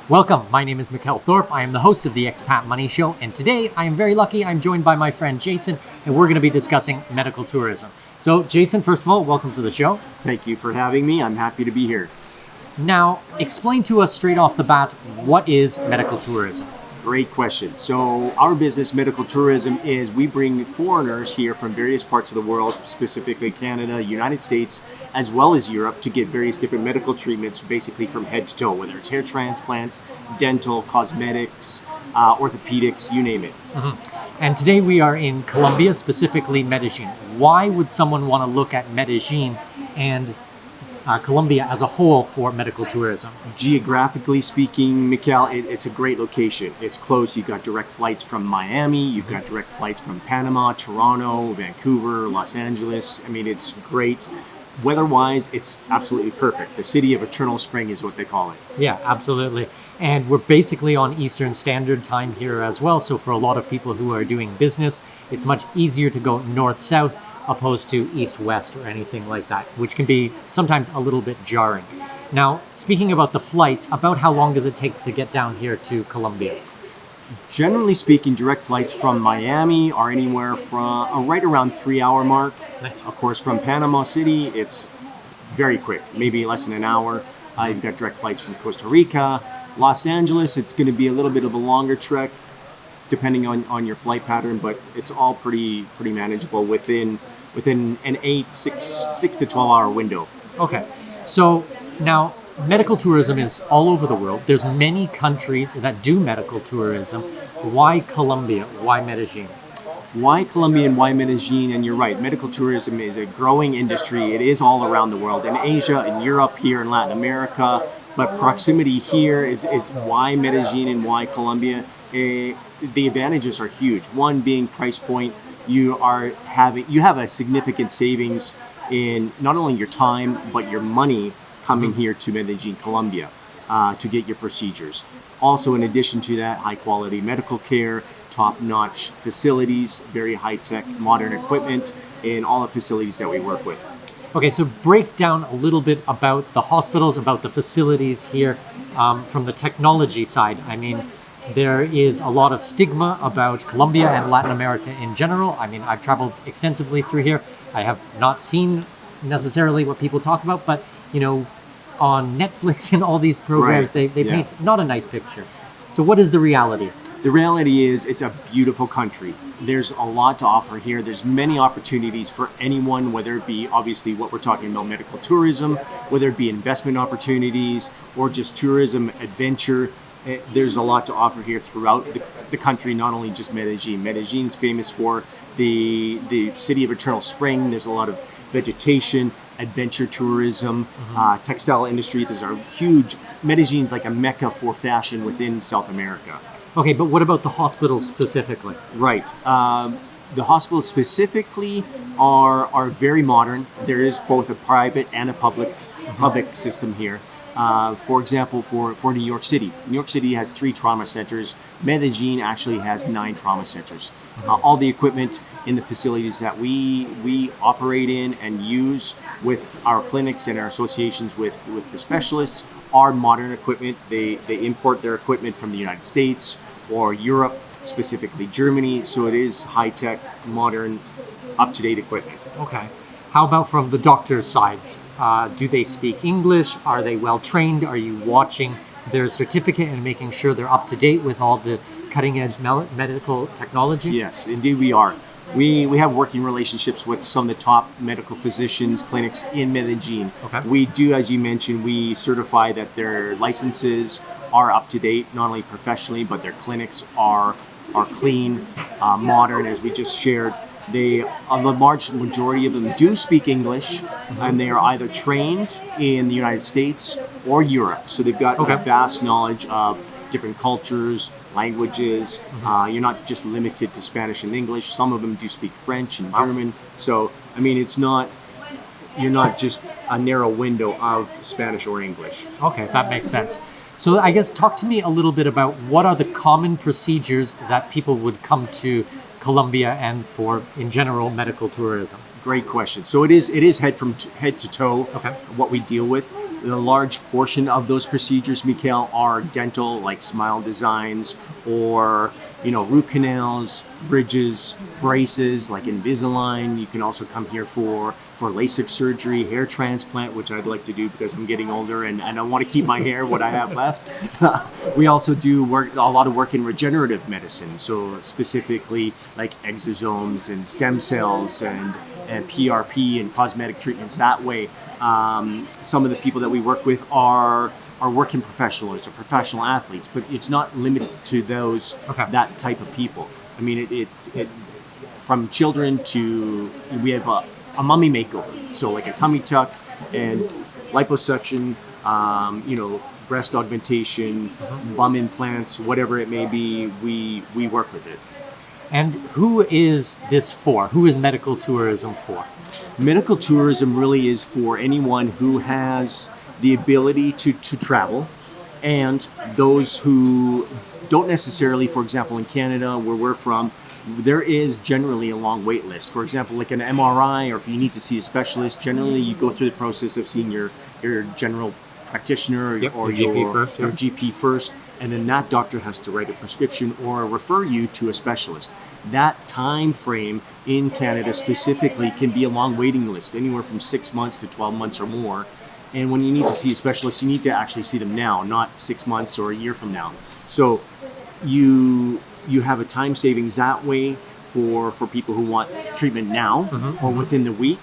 Welcome, my name is Mikkel Thorup. I am the host of the Expat Money Show, and today I am very lucky. I'm joined by my friend Jason, and we're going to be discussing medical tourism. So Jason, first of all, welcome to the show. Thank you for having me. I'm happy to be here. Now, explain to us straight off the bat, what is medical tourism? Great question. So our business, medical tourism, is we bring foreigners here from various parts of the world, specifically Canada, United States, as well as Europe, to get various different medical treatments, basically from head to toe, whether it's hair transplants, dental, cosmetics, orthopedics, you name it. Mm-hmm. And today we are in Colombia, specifically Medellin. Why would someone want to look at Medellin and Colombia as a whole for medical tourism? Geographically speaking, Mikkel, it's a great location. It's close. You've got direct flights from Miami. You've got direct flights from Panama, Toronto, Vancouver, Los Angeles. I mean, it's great. Weather-wise, it's absolutely perfect. The city of eternal spring is what they call it. Yeah, absolutely. And we're basically on Eastern Standard Time here as well. So for a lot of people who are doing business, it's much easier to go north-south opposed to east-west or anything like that, which can be sometimes a little bit jarring. Now, speaking about the flights, about how long does it take to get down here to Colombia? Generally speaking, direct flights from Miami are anywhere from right around 3-hour mark. Nice. Of course, from Panama City, it's very quick, maybe less than an hour. You've got direct flights from Costa Rica. Los Angeles, it's going to be a little bit of a longer trek, depending on your flight pattern, but it's all pretty manageable within an 6 to 12 hour window. Okay, so now medical tourism is all over the world. There's many countries that do medical tourism. Why Colombia? Why Medellin? Why Colombia and why Medellin? And you're right, medical tourism is a growing industry. It is all around the world, in Asia, in Europe, here in Latin America, but proximity here, it's why Medellin and why Colombia. The advantages are huge. One being price point. You have a significant savings in not only your time but your money coming here to Medellin, Colombia, to get your procedures. Also, in addition to that, high quality medical care, top-notch facilities, very high-tech, modern equipment in all the facilities that we work with. Okay, so break down a little bit about the hospitals, about the facilities here, from the technology side. I mean, there is a lot of stigma about Colombia and Latin America in general. I mean, I've traveled extensively through here. I have not seen necessarily what people talk about, but, you know, on Netflix and all these programs, right. they paint not a nice picture. So what is the reality? The reality is it's a beautiful country. There's a lot to offer here. There's many opportunities for anyone, whether it be obviously what we're talking about, medical tourism, whether it be investment opportunities or just tourism, adventure. There's a lot to offer here throughout the country, not only just Medellin. Medellin's famous for the city of eternal spring. There's a lot of vegetation, adventure tourism, textile industry. There's a huge, Medellin's like a mecca for fashion within South America. Okay, but what about the hospitals specifically? Right. The hospitals specifically are very modern. There is both a private and a public system here. For example, for New York City. New York City has 3 trauma centers. Medellin actually has 9 trauma centers. All the equipment in the facilities that we operate in and use with our clinics and our associations with the specialists are modern equipment. They import their equipment from the United States or Europe, specifically Germany. So it is high-tech, modern, up-to-date equipment. Okay. How about from the doctor's side? Do they speak English? Are they well trained? Are you watching their certificate and making sure they're up to date with all the cutting edge medical technology? Yes, indeed we are. We have working relationships with some of the top medical physicians, clinics in Medellin. Okay. We do, as you mentioned, we certify that their licenses are up to date, not only professionally, but their clinics are clean, modern, as we just shared. A large majority of them do speak English, and they are either trained in the United States or Europe. So they've got a vast knowledge of different cultures, languages. You're not just limited to Spanish and English. Some of them do speak French and German. So, I mean, you're not just a narrow window of Spanish or English. Okay, that makes sense. So I guess talk to me a little bit about what are the common procedures that people would come to Colombia and for, in general, medical tourism? Great question. So it is head to toe what we deal with. The large portion of those procedures, Mikkel, are dental, like smile designs, or root canals, bridges, braces, like Invisalign. You can also come here for LASIK surgery, hair transplant, which I'd like to do because I'm getting older and I want to keep my hair what I have left. We also do a lot of work in regenerative medicine, so specifically like exosomes and stem cells and PRP and cosmetic treatments that way. Some of the people that we work with are working professionals or professional athletes, but it's not limited to those that type of people. I mean, it from children to, we have a mummy makeover, so like a tummy tuck and liposuction, breast augmentation, bum implants, whatever it may be, we work with it. And who is this for? Who is medical tourism for? Medical tourism really is for anyone who has the ability to travel, and those who don't necessarily. For example, in Canada, where we're from, there is generally a long wait list. For example, like an MRI, or if you need to see a specialist, generally you go through the process of seeing your general practitioner or your GP first, and then that doctor has to write a prescription or refer you to a specialist. That time frame in Canada specifically can be a long waiting list, anywhere from 6 months to 12 months or more. And when you need to see a specialist, you need to actually see them now, not 6 months or a year from now. So you have a time savings that way for people who want treatment now or within the week.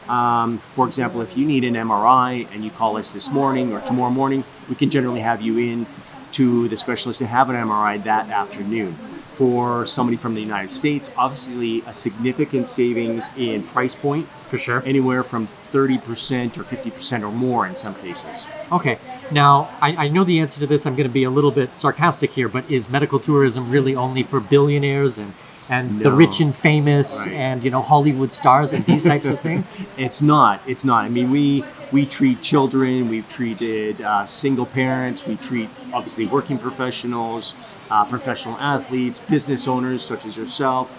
For example, if you need an MRI and you call us this morning or tomorrow morning, we can generally have you in to the specialist to have an MRI that afternoon. For somebody from the United States, obviously a significant savings in price point. For sure. Anywhere from 30% or 50% or more in some cases. Okay. Now, I know the answer to this. I'm going to be a little bit sarcastic here, but is medical tourism really only for billionaires and the rich and famous and Hollywood stars and these types of things? It's not. I mean, we treat children, we've treated single parents, we treat obviously working professionals, professional athletes, business owners such as yourself,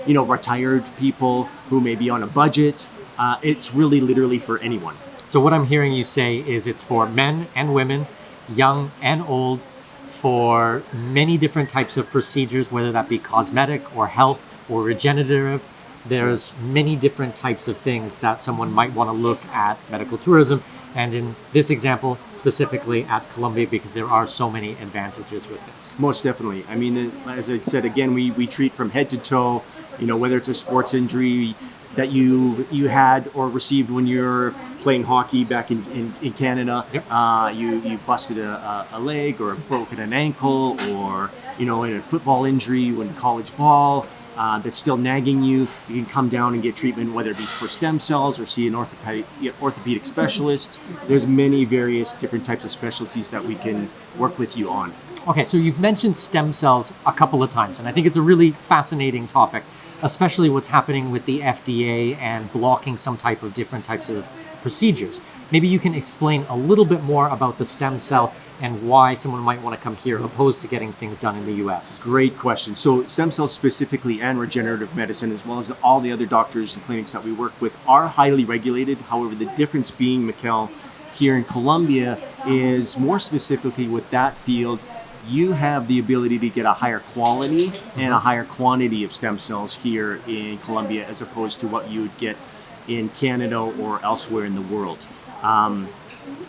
retired people who may be on a budget. It's really literally for anyone. So what I'm hearing you say is it's for men and women, young and old, for many different types of procedures, whether that be cosmetic or health or regenerative. There's many different types of things that someone might want to look at medical tourism, and in this example, specifically at Colombia, because there are so many advantages with this. Most definitely. I mean, as I said, again, we treat from head to toe, whether it's a sports injury that you had or received when you're playing hockey back in Canada. Yep. You busted a leg or broken an ankle, or in a football injury when college ball that's still nagging you can come down and get treatment, whether it be for stem cells or see an orthopedic specialist. There's many various different types of specialties that we can work with you on. Okay, so you've mentioned stem cells a couple of times, and I think it's a really fascinating topic, especially what's happening with the FDA and blocking some type of different types of procedures. Maybe you can explain a little bit more about the stem cells and why someone might want to come here opposed to getting things done in the US. Great question. So stem cells specifically and regenerative medicine, as well as all the other doctors and clinics that we work with, are highly regulated. However, the difference being, Mikkel, here in Colombia is more specifically with that field, you have the ability to get a higher quality and a higher quantity of stem cells here in Colombia as opposed to what you would get in Canada or elsewhere in the world.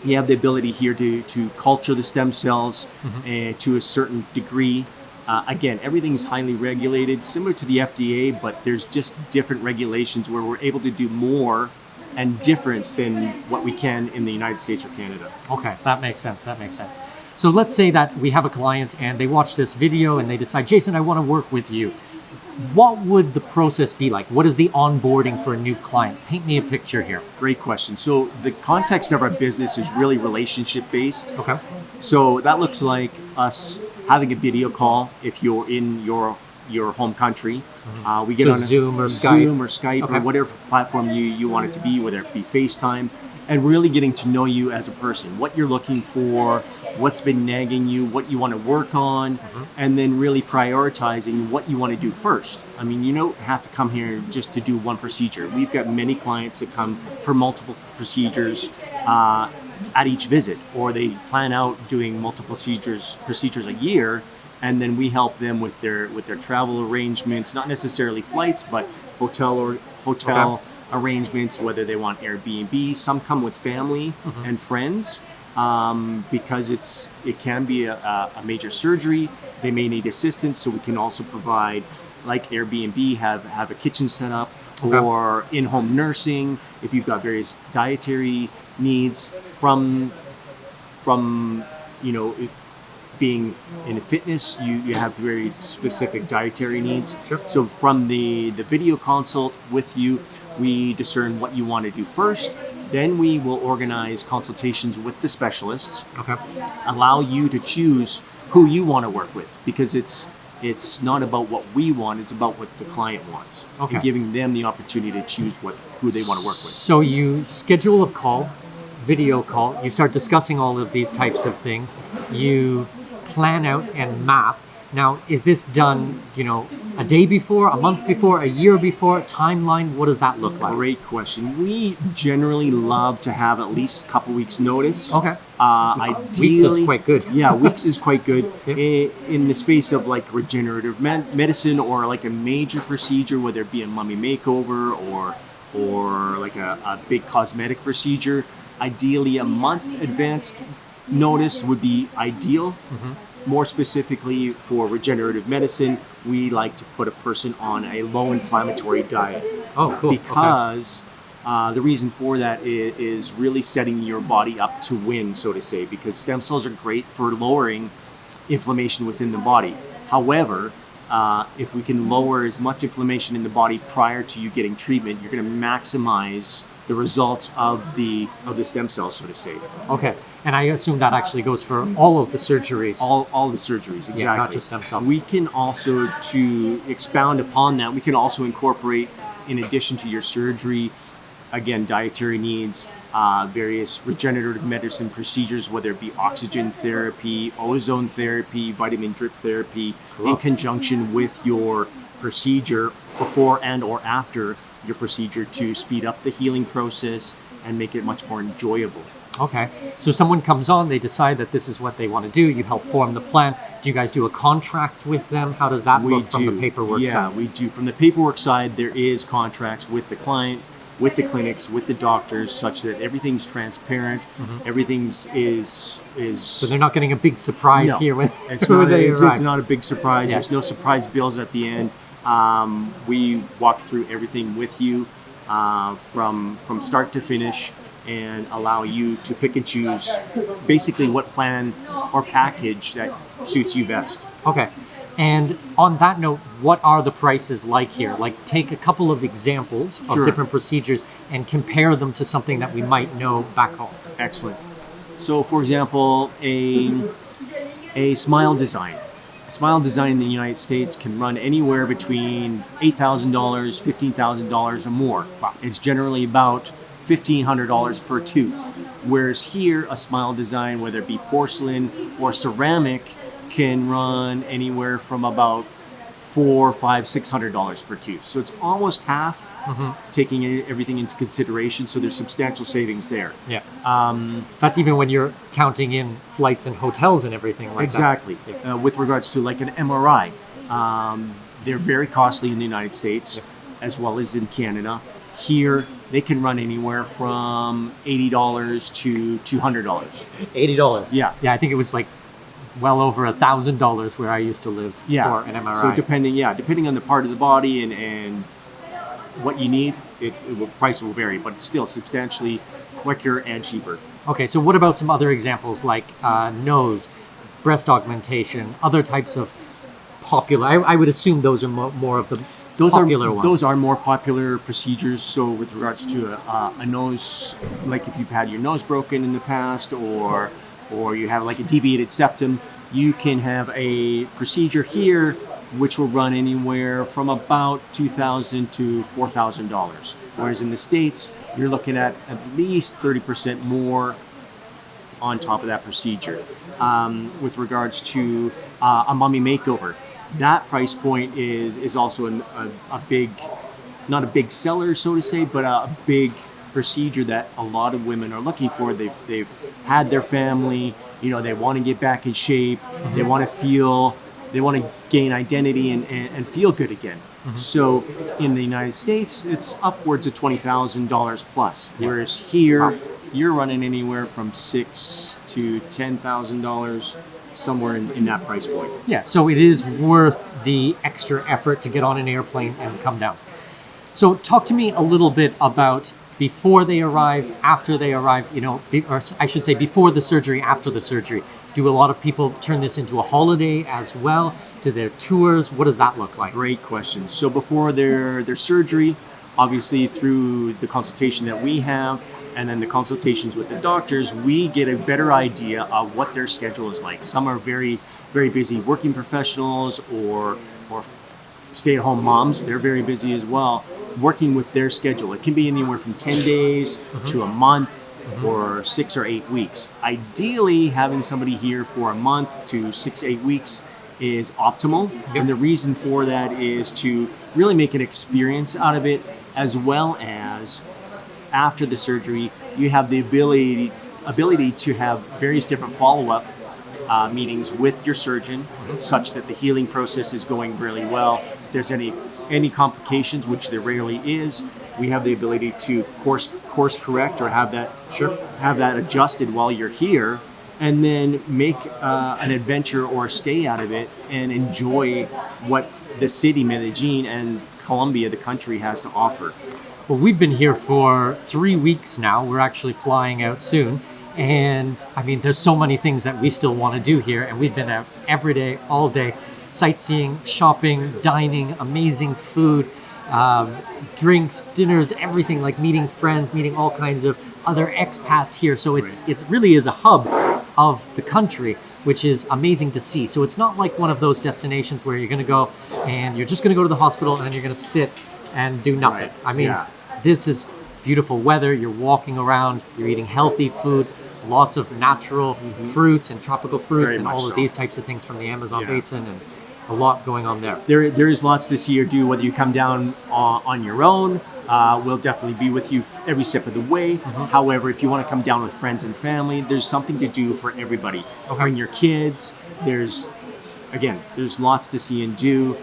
You have the ability here to culture the stem cells to a certain degree. Again, everything's highly regulated, similar to the FDA, but there's just different regulations where we're able to do more and different than what we can in the United States or Canada. Okay, that makes sense. So let's say that we have a client and they watch this video and they decide, Jason, I want to work with you. What would the process be like? What is the onboarding for a new client? Paint me a picture here. Great question. So the context of our business is really relationship based. Okay. So that looks like us having a video call if you're in your home country. We get so on Zoom or Skype, or whatever platform you want it to be, whether it be FaceTime, and really getting to know you as a person, what you're looking for, what's been nagging you, what you want to work on, and then really prioritizing what you want to do first. I mean, you don't have to come here just to do one procedure. We've got many clients that come for multiple procedures, at each visit, or they plan out doing multiple procedures a year, and then we help them with their travel arrangements, not necessarily flights, but hotel arrangements, whether they want Airbnb. Some come with family and friends, because it can be a major surgery. They may need assistance, so we can also provide, like Airbnb, have a kitchen set up, or in-home nursing if you've got various dietary needs from being in fitness. You have very specific dietary needs. Sure. So from the video consult with you, we discern what you want to do first. Then we will organize consultations with the specialists. Okay. Allow you to choose who you want to work with, because it's not about what we want, it's about what the client wants. Okay. And giving them the opportunity to choose who they want to work with. So you schedule a call, video call, you start discussing all of these types of things, you plan out and map. Now, is this done, a day before, a month before, a year before, timeline? What does that look like? Great question. We generally love to have at least a couple weeks notice. Okay. Ideally, Weeks is quite good. Yeah, weeks is quite good. Yep. In the space of like regenerative medicine, or like a major procedure, whether it be a mummy makeover or like a big cosmetic procedure, ideally a month advanced notice would be ideal. More specifically for regenerative medicine, we like to put a person on a low inflammatory diet. Oh, cool. Because the reason for that is really setting your body up to win, so to say, because stem cells are great for lowering inflammation within the body. However, if we can lower as much inflammation in the body prior to you getting treatment, you're going to maximize the results of the stem cells, so to say. Okay. And I assume that actually goes for all of the surgeries. All the surgeries, exactly. Yeah, not just stem cell. We can also, to expound upon that, we can also incorporate, in addition to your surgery, again, dietary needs, various regenerative medicine procedures, whether it be oxygen therapy, ozone therapy, vitamin drip therapy, in conjunction with your procedure, before and or after your procedure, to speed up the healing process and make it much more enjoyable. Okay. So someone comes on, they decide that this is what they want to do. You help form the plan. Do you guys do a contract with them? How does that look from the paperwork side? Yeah, we do. From the paperwork side, there is contracts with the client, with the clinics, with the doctors, such that everything's transparent. Everything's is. So they're not getting a big surprise here when it's not a big surprise. Yeah. There's no surprise bills at the end. We walk through everything with you from start to finish, and allow you to pick and choose basically what plan or package that suits you best. Okay. And on that note, what are the prices like here? Like, take a couple of examples of Sure. different procedures and compare them to something that we might know back home. Excellent. So, for example, a smile design. A smile design in the United States can run anywhere between $8,000, $15,000 or more. Wow. It's generally about $1,500 per tooth. Whereas here, a smile design, whether it be porcelain or ceramic, can run anywhere from about $400, $500, $600 per tooth. So it's almost half, taking everything into consideration. So there's substantial savings there. Yeah. That's even when you're counting in flights and hotels and everything like Exactly. that. With regards to like an MRI, they're very costly in the United States, as well as in Canada. Here, they can run anywhere from $80 to $200. $80. Yeah. Yeah, I think it was like well over $1,000 where I used to live for an MRI. So depending on the part of the body and what you need, price will vary, but it's still substantially quicker and cheaper. Okay, so what about some other examples like nose, breast augmentation, other types of popular? I would assume those are more of the popular ones. Those are more popular procedures. So with regards to a nose, like if you've had your nose broken in the past, or you have like a deviated septum, you can have a procedure here which will run anywhere from about $2,000 to $4,000. Whereas in the States, you're looking at least 30% more on top of that procedure. With regards to a mummy makeover, that price point is also a big, not a big seller, so to say, but a big procedure that a lot of women are looking for. They've had their family, they want to get back in shape, they want to gain identity and feel good again. So in the United States, it's upwards of $20,000 plus, whereas here you're running anywhere from $6,000 to $10,000, somewhere in that price point. Yeah, so it is worth the extra effort to get on an airplane and come down. So talk to me a little bit about before they arrive, after they arrive, or I should say before the surgery, after the surgery. Do a lot of people turn this into a holiday as well? Do their tours? What does that look like? Great question. So before their surgery, obviously through the consultation that we have, and then the consultations with the doctors, we get a better idea of what their schedule is like. Some are very, very busy working professionals or stay-at-home moms. They're very busy as well, working with their schedule. It can be anywhere from 10 days to a month or 6 or 8 weeks. Ideally, having somebody here for a month to 6, 8 weeks is optimal. And the reason for that is to really make an experience out of it, as well as after the surgery, you have the ability to have various different follow-up meetings with your surgeon, such that the healing process is going really well. If there's any complications, which there rarely is, we have the ability to course correct or have that adjusted while you're here, and then make an adventure or a stay out of it and enjoy what the city, Medellin, and Colombia, the country, has to offer. Well, we've been here for 3 weeks now. We're actually flying out soon. And I mean, there's so many things that we still want to do here. And we've been out every day, all day, sightseeing, shopping, dining, amazing food, drinks, dinners, everything, like meeting friends, meeting all kinds of other expats here. So it really is a hub of the country, which is amazing to see. So it's not like one of those destinations where you're going to go and you're just going to go to the hospital and then you're going to sit and do nothing. Right. I mean, this is beautiful weather. You're walking around, you're eating healthy food, lots of natural fruits and tropical fruits Very and much all of so. these types of things from the Amazon basin, and a lot going on there. There is lots to see or do, whether you come down on your own. We'll definitely be with you every step of the way. However, if you want to come down with friends and family, there's something to do for everybody. Bring your kids. There's lots to see and do.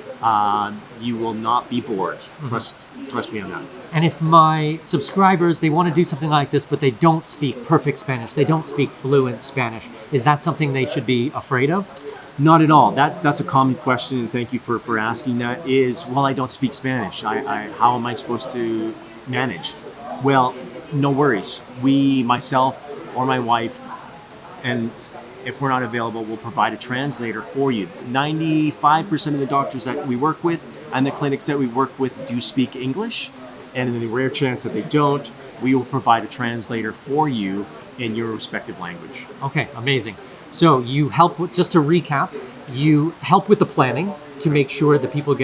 You will not be bored. Trust me on that. And if my subscribers, they want to do something like this, but they don't speak perfect Spanish, they don't speak fluent Spanish, is that something they should be afraid of? Not at all. That's a common question, and thank you for asking that. Well, I don't speak Spanish. How am I supposed to manage? Well, no worries. Myself or my wife, and if we're not available, we'll provide a translator for you. 95% of the doctors that we work with and the clinics that we work with do speak English, and in the rare chance that they don't, we will provide a translator for you in your respective language. Okay, amazing. So you help with, just to recap, you help with the planning to make sure that people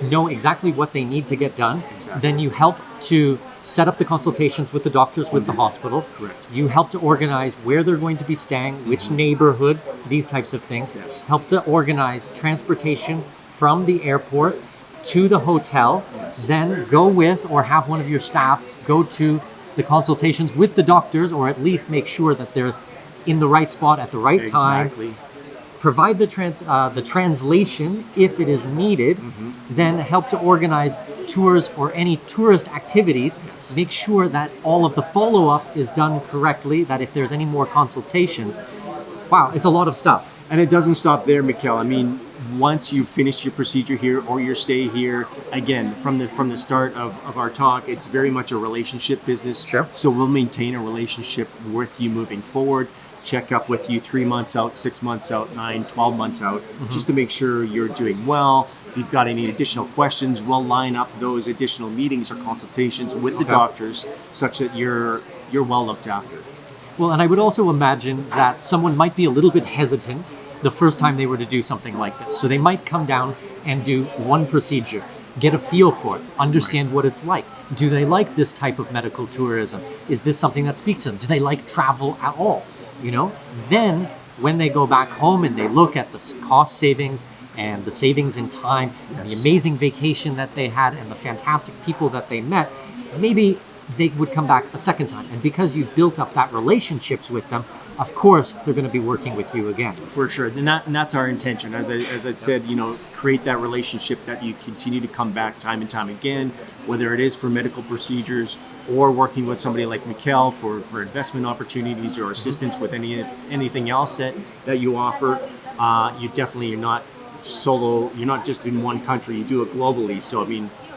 know exactly what they need to get done. Exactly. Then you help to set up the consultations with the doctors, with the hospitals. Correct. You help to organize where they're going to be staying, which neighborhood, these types of things. Yes. Help to organize transportation from the airport to the hotel. Yes. Then go with or have one of your staff go to the consultations with the doctors, or at least make sure that they're in the right spot at the right time. Exactly. Provide the translation if it is needed, then help to organize tours or any tourist activities. Yes. Make sure that all of the follow-up is done correctly, that if there's any more consultations, wow, it's a lot of stuff. And it doesn't stop there, Mikkel. I mean, once you finish your procedure here or your stay here, again, from the start of our talk, it's very much a relationship business. Sure. So we'll maintain a relationship with you moving forward. Check up with you 3 months out, 6 months out, 9, 12 months out, just to make sure you're doing well. If you've got any additional questions, we'll line up those additional meetings or consultations with the doctors such that you're well looked after. Well, and I would also imagine that someone might be a little bit hesitant the first time they were to do something like this. So they might come down and do one procedure, get a feel for it, understand what it's like. Do they like this type of medical tourism? Is this something that speaks to them? Do they like travel at all? Then when they go back home and they look at the cost savings and the savings in time and the amazing vacation that they had and the fantastic people that they met, maybe they would come back a second time. And because you've built up that relationships with them, of course, they're going to be working with you again. For sure. And that's our intention. As I said, create that relationship that you continue to come back time and time again, whether it is for medical procedures or working with somebody like Mikkel for investment opportunities or assistance with anything else that you offer. You're not solo. You're not just in one country. You do it globally. So,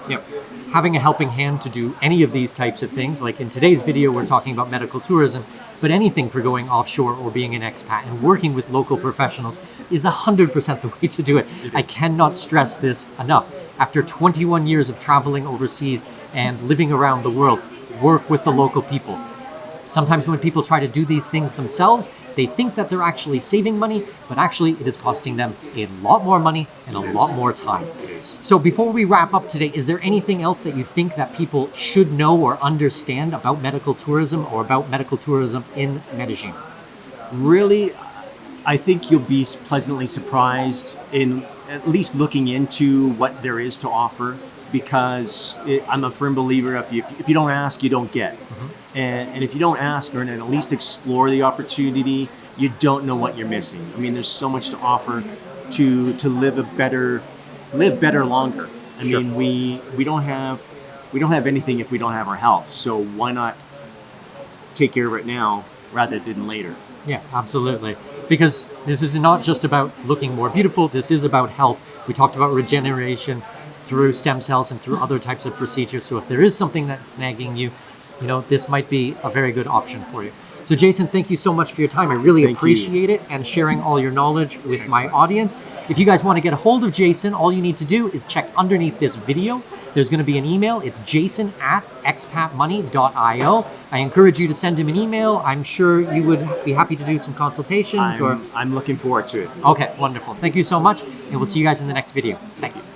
Yep. Having a helping hand to do any of these types of things, like in today's video, we're talking about medical tourism, but anything for going offshore or being an expat and working with local professionals is 100% the way to do it. I cannot stress this enough. After 21 years of traveling overseas and living around the world, work with the local people. Sometimes when people try to do these things themselves, they think that they're actually saving money, but actually it is costing them a lot more money and a lot more time. So before we wrap up today, is there anything else that you think that people should know or understand about medical tourism or about medical tourism in Medellin? Really, I think you'll be pleasantly surprised in at least looking into what there is to offer, because I'm a firm believer if you don't ask, you don't get. And if you don't ask or at least explore the opportunity, you don't know what you're missing. There's so much to offer to live better longer. Sure. We don't have anything if we don't have our health. So why not take care of it now rather than later? Yeah, absolutely. Because this is not just about looking more beautiful. This is about health. We talked about regeneration through stem cells and through other types of procedures. So if there is something that's nagging you, this might be a very good option for you. So Jason, thank you so much for your time. I really appreciate it and sharing all your knowledge with my audience. If you guys want to get a hold of Jason, all you need to do is check underneath this video. There's going to be an email. It's jason@expatmoney.io. I encourage you to send him an email. I'm sure you would be happy to do some consultations. I'm looking forward to it. Okay, wonderful. Thank you so much, and we'll see you guys in the next video. Thanks.